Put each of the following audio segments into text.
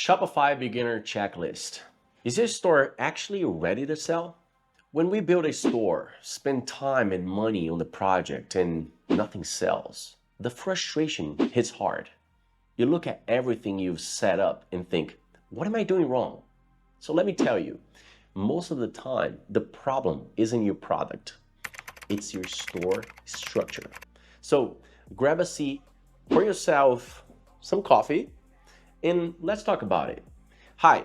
Shopify Beginner Checklist. Is your store actually ready to sell? When we build a store, spend time and money on the project and nothing sells, the frustration hits hard. You look at everything you've set up and think, what am I doing wrong? So let me tell you, most of the time, the problem isn't your product. It's your store structure. So grab a seat, pour yourself some coffee, and let's talk about it. Hi,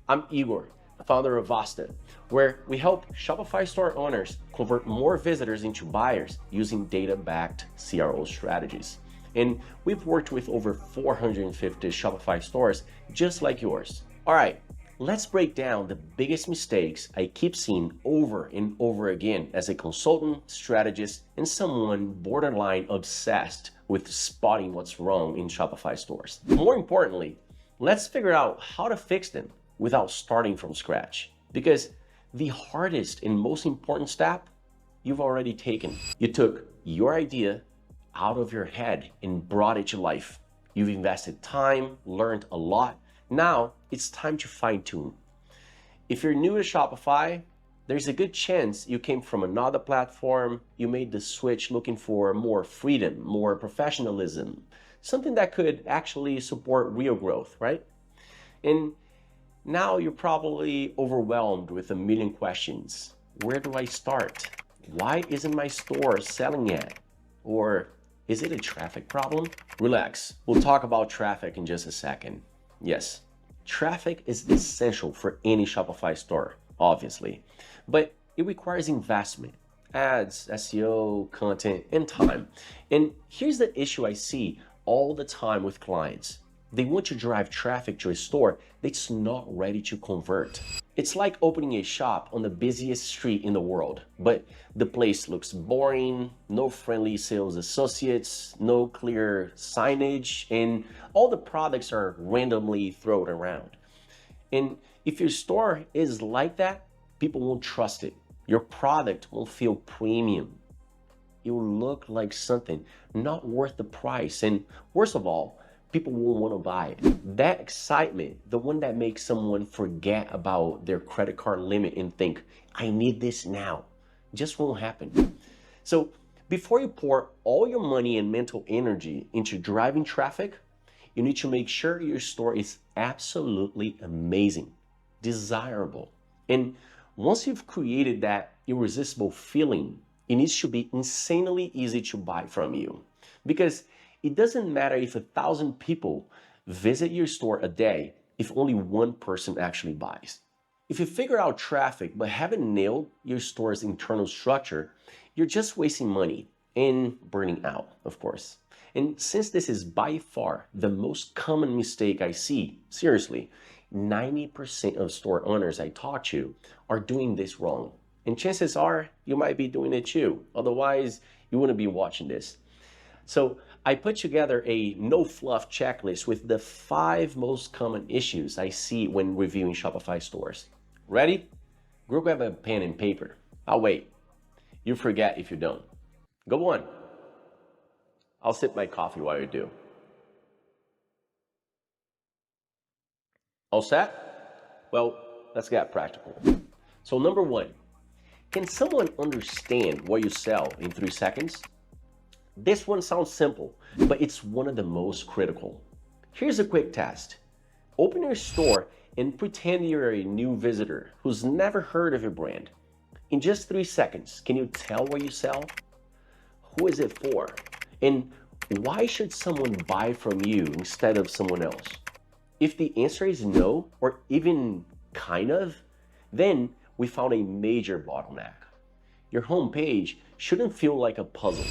I'm Igor, founder of Vasta, where we help Shopify store owners convert more visitors into buyers using data-backed CRO strategies. And we've worked with over 450 Shopify stores just like yours. All right, let's break down the biggest mistakes I keep seeing over and over again as a consultant, strategist, and someone borderline obsessed with spotting what's wrong in Shopify stores. More importantly, let's figure out how to fix them without starting from scratch. Because the hardest and most important step, you've already taken. You took your idea out of your head and brought it to life. You've invested time, learned a lot. Now it's time to fine tune. If you're new to Shopify, there's a good chance you came from another platform, you made the switch looking for more freedom, more professionalism, something that could actually support real growth, right? And now you're probably overwhelmed with a million questions. Where do I start? Why isn't my store selling yet? Or is it a traffic problem? Relax, we'll talk about traffic in just a second. Yes, traffic is essential for any Shopify store, obviously, but it requires investment, ads, SEO, content, and time. And here's the issue I see all the time with clients. They want to drive traffic to a store that's not ready to convert. It's like opening a shop on the busiest street in the world, but the place looks boring, no friendly sales associates, no clear signage, and all the products are randomly thrown around. And if your store is like that, people won't trust it. Your product won't feel premium. It will look like something not worth the price. And worst of all, people won't want to buy it. That excitement, the one that makes someone forget about their credit card limit and think, I need this now, just won't happen. So before you pour all your money and mental energy into driving traffic, you need to make sure your store is absolutely amazing, desirable. And once you've created that irresistible feeling, it needs to be insanely easy to buy from you. Because it doesn't matter if 1,000 people visit your store a day if only one person actually buys. If you figure out traffic but haven't nailed your store's internal structure, you're just wasting money and burning out, of course. And since this is by far the most common mistake I see, seriously, 90% of store owners I talk to are doing this wrong. And chances are you might be doing it too. Otherwise, you wouldn't be watching this. So I put together a no-fluff checklist with the 5 most common issues I see when reviewing Shopify stores. Ready? Go grab a pen and paper. I'll wait. You forget if you don't. Go on. I'll sip my coffee while you do. All set? Well, let's get practical. So number 1, can someone understand what you sell in 3 seconds? This one sounds simple, but it's one of the most critical. Here's a quick test. Open your store and pretend you're a new visitor who's never heard of your brand. In just 3 seconds, can you tell what you sell? Who is it for? And why should someone buy from you instead of someone else? If the answer is no, or even kind of, then we found a major bottleneck. Your homepage shouldn't feel like a puzzle.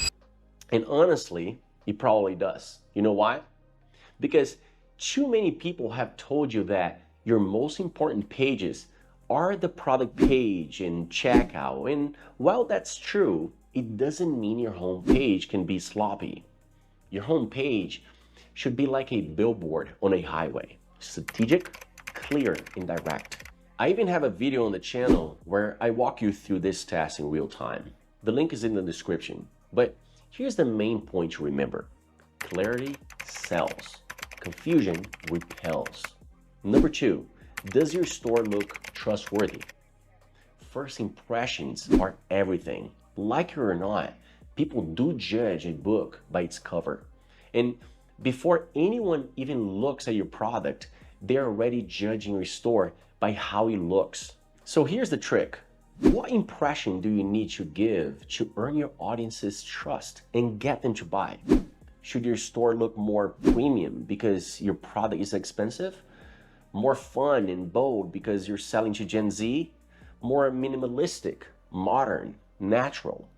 And honestly, it probably does. You know why? Because too many people have told you that your most important pages are the product page and checkout. And while that's true, it doesn't mean your homepage can be sloppy. Your homepage should be like a billboard on a highway. Strategic, clear, and direct. I even have a video on the channel where I walk you through this task in real time. The link is in the description. But here's the main point to remember. Clarity sells. Confusion repels. Number two, does your store look trustworthy? First impressions are everything. Like it or not, people do judge a book by its cover. And before anyone even looks at your product, they're already judging your store by how it looks. So here's the trick. What impression do you need to give to earn your audience's trust and get them to buy? Should your store look more premium because your product is expensive? More fun and bold because you're selling to Gen Z? More minimalistic, modern, natural?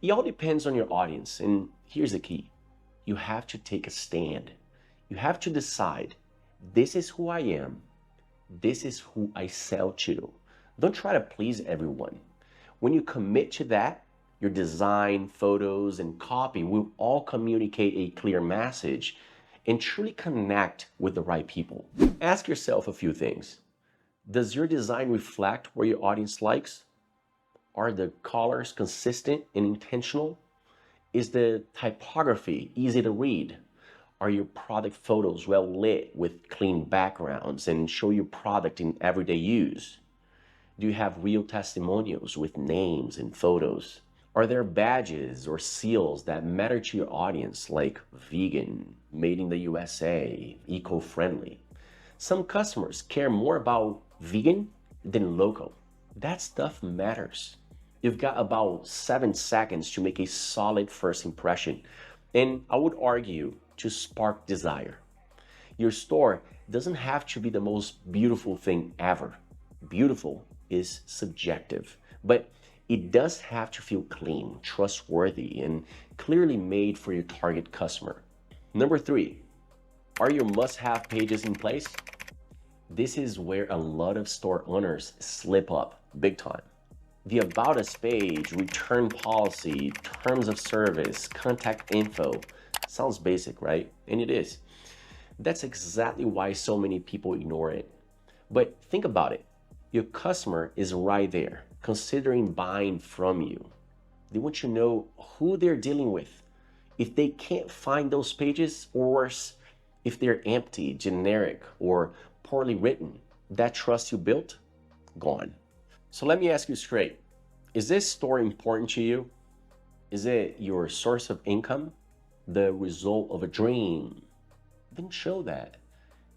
It all depends on your audience, and here's the key. You have to take a stand. You have to decide, this is who I am, this is who I sell to. Don't try to please everyone. When you commit to that, your design, photos, and copy will all communicate a clear message and truly connect with the right people. Ask yourself a few things. Does your design reflect what your audience likes? Are the colors consistent and intentional? Is the typography easy to read? Are your product photos well lit with clean backgrounds and show your product in everyday use? Do you have real testimonials with names and photos? Are there badges or seals that matter to your audience, like vegan, made in the USA, eco-friendly? Some customers care more about vegan than local. That stuff matters. You've got about 7 seconds to make a solid first impression, and I would argue to spark desire. Your store doesn't have to be the most beautiful thing ever. Beautiful is subjective, but it does have to feel clean, trustworthy, and clearly made for your target customer. Number three, are your must-have pages in place? This is where a lot of store owners slip up big time. The About Us page, return policy, terms of service, contact info, sounds basic, right? And it is. That's exactly why so many people ignore it. But think about it. Your customer is right there, considering buying from you. They want to know who they're dealing with. If they can't find those pages, or worse, if they're empty, generic, or poorly written, that trust you built, gone. So let me ask you straight. Is this store important to you? Is it your source of income? The result of a dream? Then show that.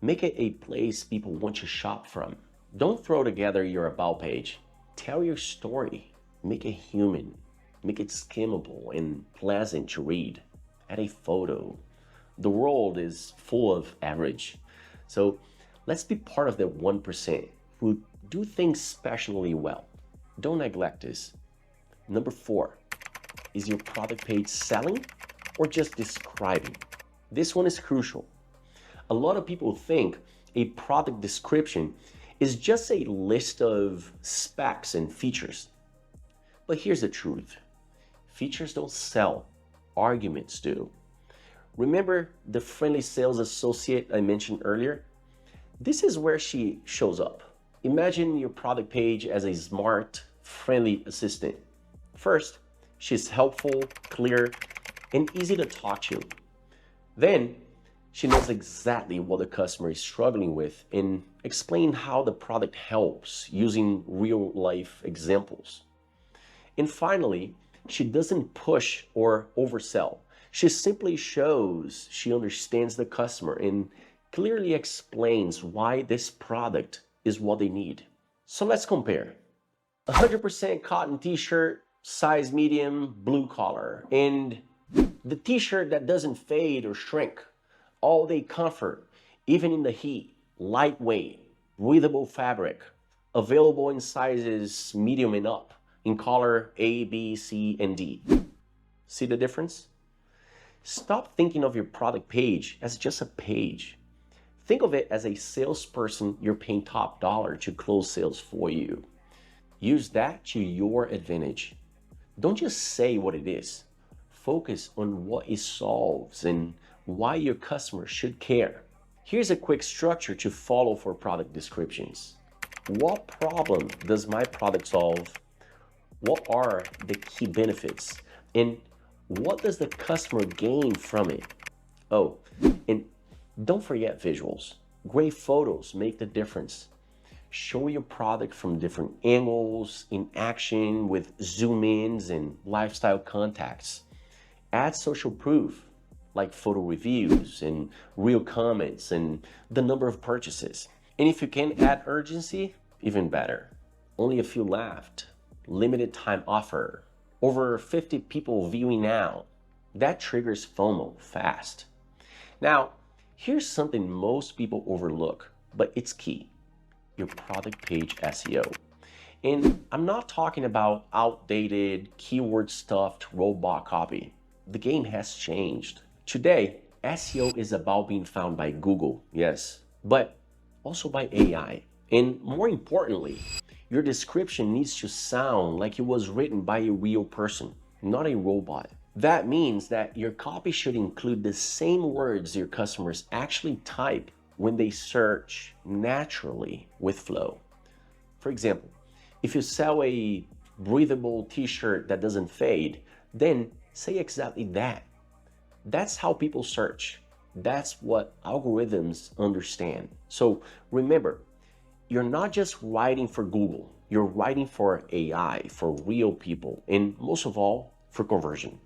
Make it a place people want to shop from. Don't throw together your About page. Tell your story. Make it human. Make it skimmable and pleasant to read. Add a photo. The world is full of average. So let's be part of the 1% who do things specially well. Don't neglect this. Number 4, is your product page selling or just describing? This one is crucial. A lot of people think a product description is just a list of specs and features. But here's the truth. Features don't sell, arguments do. Remember the friendly sales associate I mentioned earlier? This is where she shows up. Imagine your product page as a smart, friendly assistant. First, she's helpful, clear, and easy to talk to. Then, she knows exactly what the customer is struggling with and explain how the product helps using real-life examples. And finally, she doesn't push or oversell. She simply shows she understands the customer and clearly explains why this product is what they need. So let's compare. 100% cotton t-shirt, size medium, blue collar, and the t-shirt that doesn't fade or shrink. All day comfort, even in the heat, lightweight, breathable fabric, available in sizes medium and up, in color A, B, C, and D. See the difference? Stop thinking of your product page as just a page. Think of it as a salesperson you're paying top dollar to close sales for you. Use that to your advantage. Don't just say what it is. Focus on what it solves and why your customer should care. Here's a quick structure to follow for product descriptions. What problem does my product solve? What are the key benefits? And what does the customer gain from it? Oh, and don't forget visuals. Great photos make the difference. Show your product from different angles, in action with zoom ins and lifestyle contacts. Add social proof like photo reviews and real comments and the number of purchases. And if you can add urgency, even better. Only a few left. Limited time offer. Over 50 people viewing now. That triggers FOMO fast. Now, here's something most people overlook, but it's key: your product page SEO. And I'm not talking about outdated, keyword stuffed robot copy. The game has changed. Today, SEO is about being found by Google, yes, but also by AI. And more importantly, your description needs to sound like it was written by a real person, not a robot. That means that your copy should include the same words your customers actually type when they search naturally with flow. For example, if you sell a breathable t-shirt that doesn't fade, then say exactly that. That's how people search. That's what algorithms understand. So remember, you're not just writing for Google, you're writing for AI, for real people, and most of all, for conversion.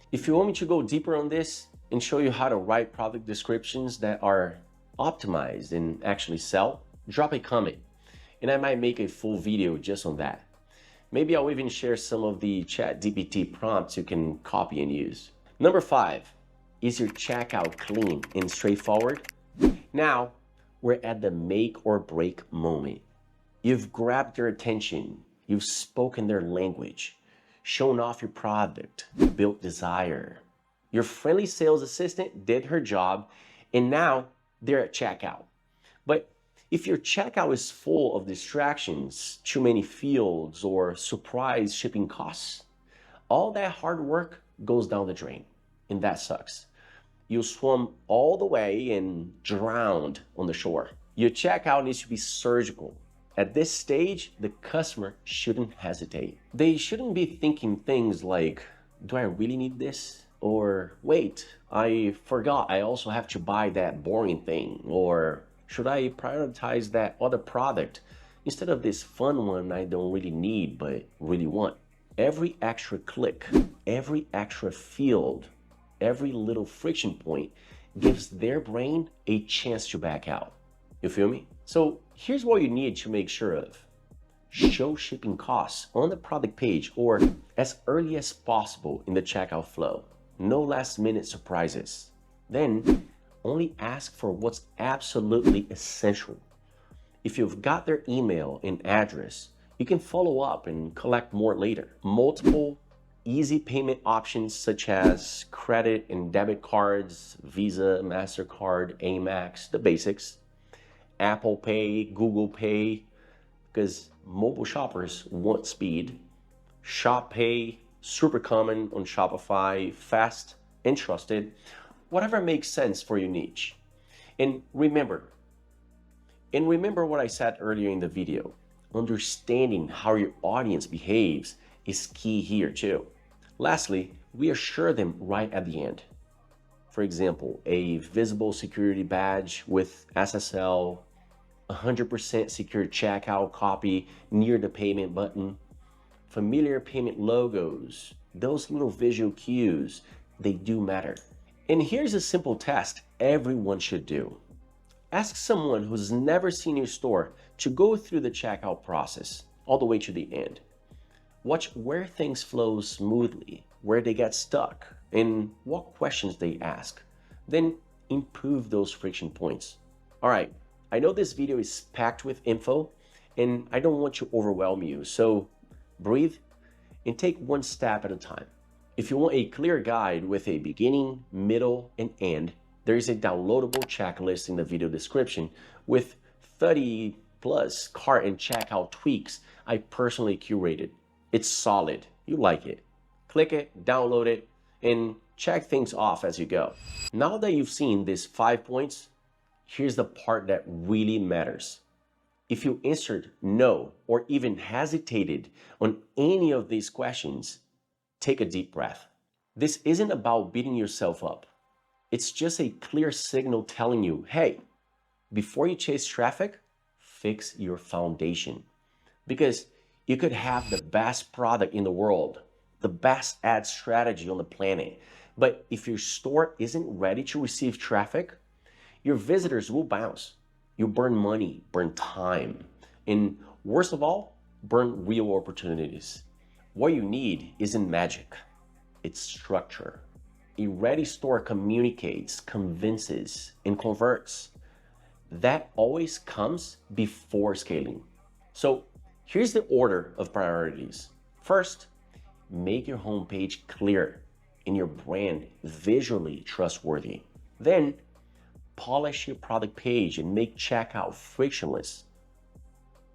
If you want me to go deeper on this and show you how to write product descriptions that are optimized and actually sell, drop a comment and I might make a full video just on that. Maybe I'll even share some of the ChatGPT prompts you can copy and use. Number 5, is your checkout clean and straightforward? Now, we're at the make or break moment. You've grabbed their attention, you've spoken their language, shown off your product, built desire. Your friendly sales assistant did her job, and now they're at checkout. But if your checkout is full of distractions, too many fields, or surprise shipping costs, all that hard work goes down the drain, and that sucks. You swam all the way and drowned on the shore. Your checkout needs to be surgical. At this stage, the customer shouldn't hesitate. They shouldn't be thinking things like, do I really need this? Or wait, I forgot I also have to buy that boring thing. Or should I prioritize that other product instead of this fun one I don't really need but really want? Every extra click, every extra field, every little friction point gives their brain a chance to back out. You feel me? So here's what you need to make sure of. Show shipping costs on the product page or as early as possible in the checkout flow. No last minute surprises. Then only ask for what's absolutely essential. If you've got their email and address, you can follow up and collect more later. Multiple easy payment options such as credit and debit cards, Visa, MasterCard, Amex, the basics, Apple Pay, Google Pay, because mobile shoppers want speed. Shop Pay, super common on Shopify, fast and trusted, whatever makes sense for your niche. And remember what I said earlier in the video, understanding how your audience behaves is key here too. Lastly, reassure them right at the end. For example, a visible security badge with SSL, 100% secure checkout copy near the payment button, familiar payment logos, those little visual cues, they do matter. And here's a simple test everyone should do. Ask someone who's never seen your store to go through the checkout process all the way to the end. Watch where things flow smoothly, where they get stuck, and what questions they ask. Then improve those friction points. All right, I know this video is packed with info, and I don't want to overwhelm you, so breathe and take one step at a time. If you want a clear guide with a beginning, middle, and end, there is a downloadable checklist in the video description with 30 plus cart and checkout tweaks I personally curated. It's solid. You like it. Click it, download it, and check things off as you go. Now that you've seen these 5 points, here's the part that really matters. If you answered no or even hesitated on any of these questions, take a deep breath. This isn't about beating yourself up. It's just a clear signal telling you, hey, Before you chase traffic, fix your foundation. Because you could have the best product in the world, the best ad strategy on the planet, but if your store isn't ready to receive traffic, your visitors will bounce. You burn money, burn time, and worst of all, burn real opportunities. What you need isn't magic, it's structure. A ready store communicates, convinces, and converts. That always comes before scaling. So here's the order of priorities. First, make your homepage clear and your brand visually trustworthy. Then, polish your product page and make checkout frictionless.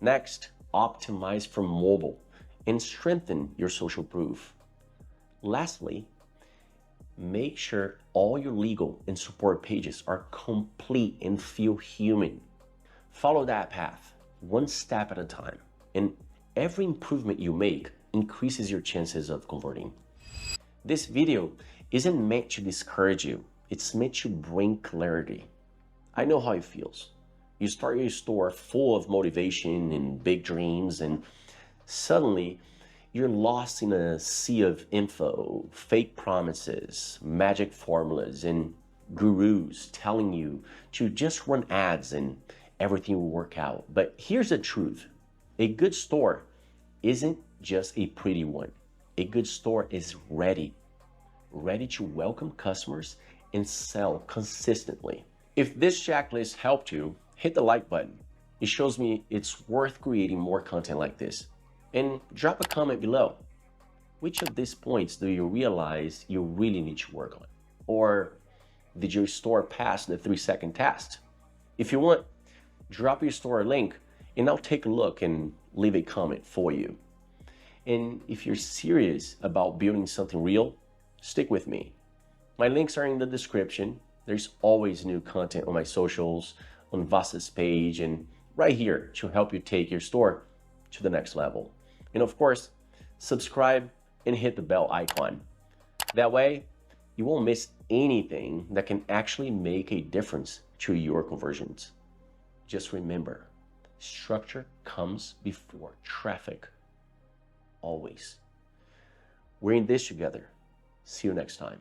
Next, optimize for mobile and strengthen your social proof. Lastly, make sure all your legal and support pages are complete and feel human. Follow that path, one step at a time, and every improvement you make increases your chances of converting. This video isn't meant to discourage you, it's meant to bring clarity. I know how it feels. You start your store full of motivation and big dreams, and suddenly you're lost in a sea of info, fake promises, magic formulas, and gurus telling you to just run ads and everything will work out. But here's the truth. A good store isn't just a pretty one. A good store is ready to welcome customers and sell consistently. If this checklist helped you, hit the like button. It shows me it's worth creating more content like this. And drop a comment below. Which of these points do you realize you really need to work on? Or did your store pass the 3-second test? If you want, drop your store link and I'll take a look and leave a comment for you. And if you're serious about building something real, stick with me. My links are in the description. There's always new content on my socials, on Vasa's page, and right here to help you take your store to the next level. And of course, subscribe and hit the bell icon. That way, you won't miss anything that can actually make a difference to your conversions. Just remember, structure comes before traffic. Always. We're in this together. See you next time.